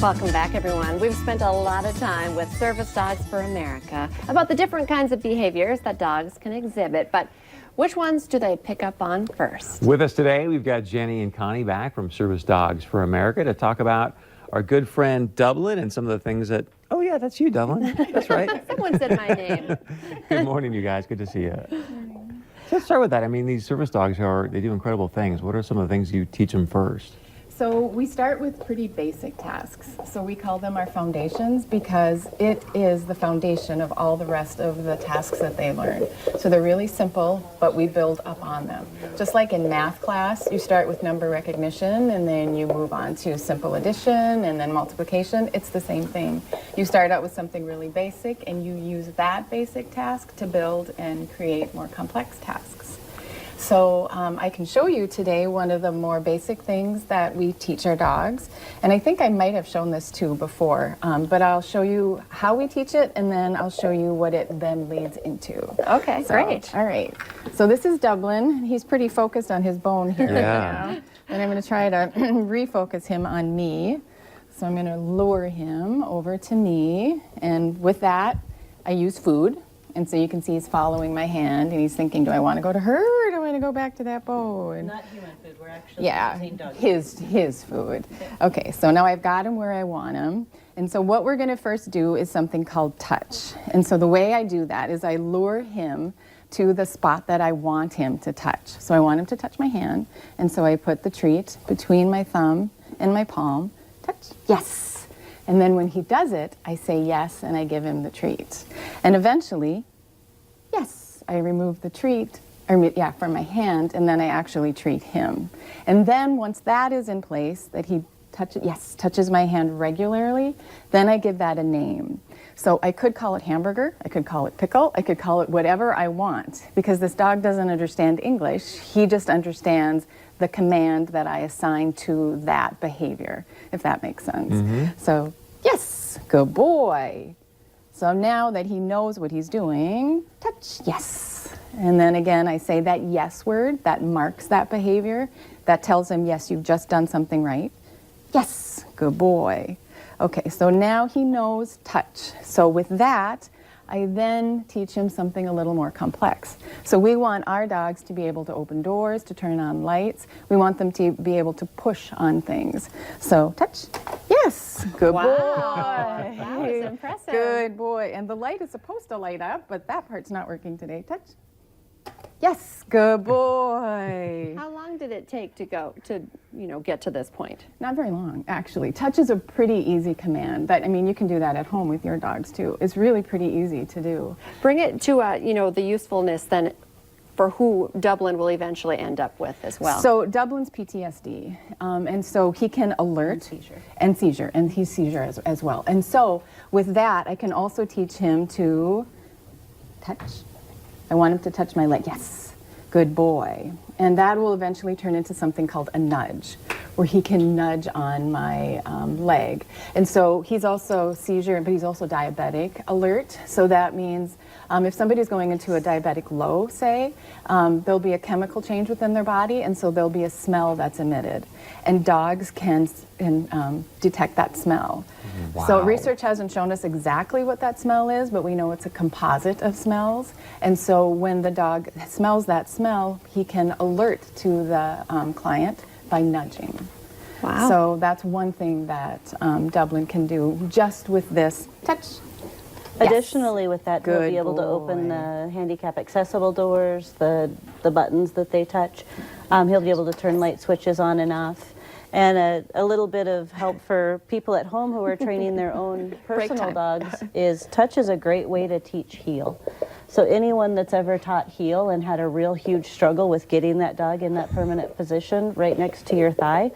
Welcome back, everyone. We've spent a lot of time with Service Dogs for America about the different kinds of behaviors that dogs can exhibit, but which ones do they pick up on first? With us today, we've got Jenny and Connie back from Service Dogs for America to talk about our good friend Dublin and some of the things that, oh yeah, that's you, Dublin. That's right. Someone said my name. Good morning, you guys. Good to see you. So let's start with that. I mean, these service dogs they do incredible things. What are some of the things you teach them first? So we start with pretty basic tasks. So we call them our foundations because it is the foundation of all the rest of the tasks that they learn. So they're really simple, but we build up on them. Just like in math class, you start with number recognition and then you move on to simple addition and then multiplication. It's the same thing. You start out with something really basic and you use that basic task to build and create more complex tasks. So I can show you today one of the more basic things that we teach our dogs. And I think I might have shown this too before, but I'll show you how we teach it and then I'll show you what it then leads into. Okay, great. All right. So this is Dublin. He's pretty focused on his bone here right now. And I'm going to try to refocus him on me. So I'm going to lure him over to me. And with that, I use food. And so you can see he's following my hand, and he's thinking, do I want to go to her, or do I want to go back to that bone? Not human food, we're actually using dog food. his food. Okay, so now I've got him where I want him. And so what we're going to first do is something called touch. And so the way I do that is I lure him to the spot that I want him to touch. So I want him to touch my hand, and so I put the treat between my thumb and my palm. Touch, yes. And then when he does it, I say yes, and I give him the treat. And eventually, yes, I remove the treat, from my hand, and then I actually treat him. And then once that is in place, that he touches my hand regularly, then I give that a name. So I could call it hamburger, I could call it pickle, I could call it whatever I want, because this dog doesn't understand English. He just understands the command that I assign to that behavior, if that makes sense. Mm-hmm. So, yes, good boy. So now that he knows what he's doing, touch, yes. And then again, I say that yes word that marks that behavior, that tells him, yes, you've just done something right. Yes, good boy. Okay, so now he knows touch. So with that, I then teach him something a little more complex. So we want our dogs to be able to open doors, to turn on lights. We want them to be able to push on things. So touch, yes, good boy. That was impressive. Good boy. And the light is supposed to light up, but that part's not working today. Touch. Yes, good boy. How long did it take to get to this point? Not very long, actually. Touch is a pretty easy command. You can do that at home with your dogs too. It's really pretty easy to do. Bring it to the usefulness then for who Dublin will eventually end up with as well. So Dublin's PTSD, and so he can alert and seizure, and he's seizure as well. And so with that, I can also teach him to touch. I want him to touch my leg. Yes, good boy. And that will eventually turn into something called a nudge, where he can nudge on my leg. And so he's also seizure, but he's also diabetic alert. So that means if somebody's going into a diabetic low, say, there'll be a chemical change within their body, and so there'll be a smell that's emitted. And dogs can detect that smell. Wow. So research hasn't shown us exactly what that smell is, but we know it's a composite of smells. And so when the dog smells that smell, he can alert to the client by nudging. Wow. So that's one thing that Dublin can do just with this touch. Additionally, with that, Good he'll be able to open boy. the handicap accessible doors, the buttons that they touch. He'll be able to turn light switches on and off. And a little bit of help for people at home who are training their own personal dogs is touch is a great way to teach heel. So anyone that's ever taught heel and had a real huge struggle with getting that dog in that permanent position right next to your thigh,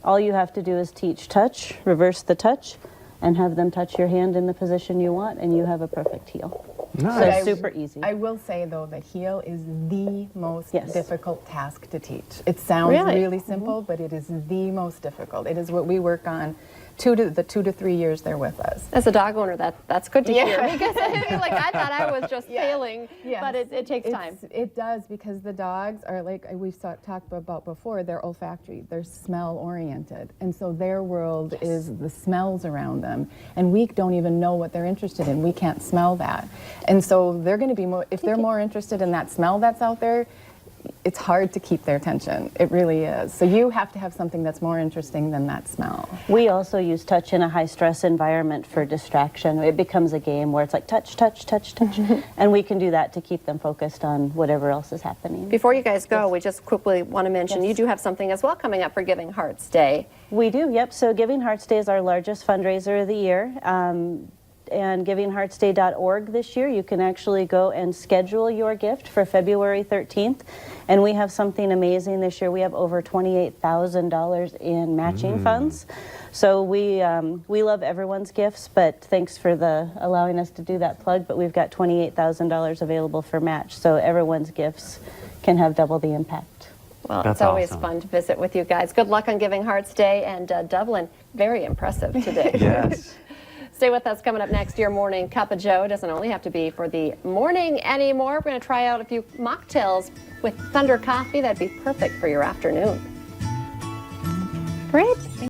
all you have to do is teach touch, reverse the touch, and have them touch your hand in the position you want, and you have a perfect heel. Nice. So super easy. I will say, though, that heel is the most Yes. difficult task to teach. It sounds really simple, but it is the most difficult. It is what we work on the 2 to 3 years they're with us. As a dog owner, that's good to hear, Yeah. because I feel like I thought I was just failing, Yes. but it takes time. It does, because the dogs are, like we've talked about before, they're olfactory, they're smell oriented, and so their world is the smells around them, and we don't even know what they're interested in. We can't smell that, and so they're going to be more, if they're more interested in that smell that's out there, it's hard to keep their attention. It really is. So you have to have something that's more interesting than that smell. We also use touch in a high stress environment for distraction. It becomes a game where it's like touch, touch, touch, touch. And we can do that to keep them focused on whatever else is happening. Before you guys go, we just quickly want to mention you do have something as well coming up for Giving Hearts Day. We do, yep. So Giving Hearts Day is our largest fundraiser of the year. And givingheartsday.org this year, you can actually go and schedule your gift for February 13th. And we have something amazing this year. We have over $28,000 in matching funds. So we love everyone's gifts, but thanks for allowing us to do that plug. But we've got $28,000 available for match, so everyone's gifts can have double the impact. Well, That's it's always awesome. fun to visit with you guys. Good luck on Giving Hearts Day, and Dublin, very impressive today. Yes. Stay with us. Coming up next, your morning cup of joe doesn't only have to be for the morning anymore. We're going to try out a few mocktails with Thunder Coffee. That'd be perfect for your afternoon. Great.